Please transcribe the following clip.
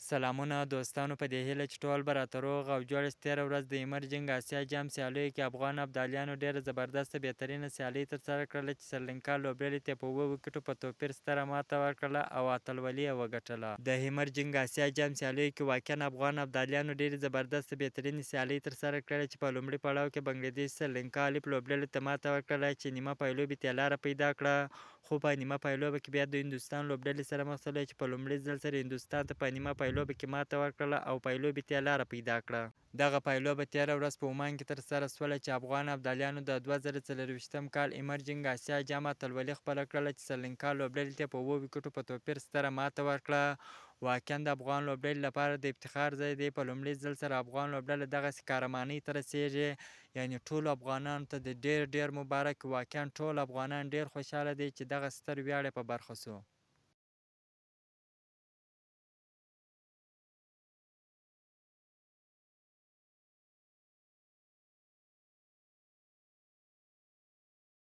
سلامونه دوستانو، په دې هیله چې ټول به راته روغ او جوړ یاست. تېره ورځ د ایمرجنګ اسیا جام سیالیو کې افغان ابدالیانو ډېره زبردسته بهترینه سیالي ترسره کړله چې سریلانکا لوبډلې ته په 7 وکټو په توپیر ستره ماته ورکړله او اتلولي یې وګټله. د ایمرجنګ اسیا جام سیالیو کې واقعا افغان ابدالیانو ډېرې زبردسته بهترینې سیالۍ ترسره کړلې چې په لومړي پړاو کې بنګلادیش سریلانکا الف لوبډلې ته ماته ورکړله چې نیمه پایلوبې ته یې لاره پیدا کړه، خو په نیمه پایلوبه کې بیا د هندوستان لوبډلې سره مخ شولې چې په لومړي ځل سره هندوستان ته په نیمه پایلوبه کې ماته ورکړله او پایلوبې ته یې لاره پیدا کړه. دغه پایلوبه تېره ورځ په عمان کې ترسره شوله چې افغان ابدالیانو د 2024 کال ایمرجنګ اسیا جام اتلولي خپله کړله چې سریلانکا لوبډلې ته په 7 وکټو په توپیر ستره ماته ورکړه. واقعا د افغان لوبډلې لپاره د افتخار ځای دی. په لومړي ځل سره افغان لوبډله دغسې قهرمانۍ ته رسېږي، یعنې ټولو افغانانو ته د ډېر مبارک. واقعا ټول افغانان ډېر خوشحاله دي چې دغه ستر ویاړ یې په برخه شو.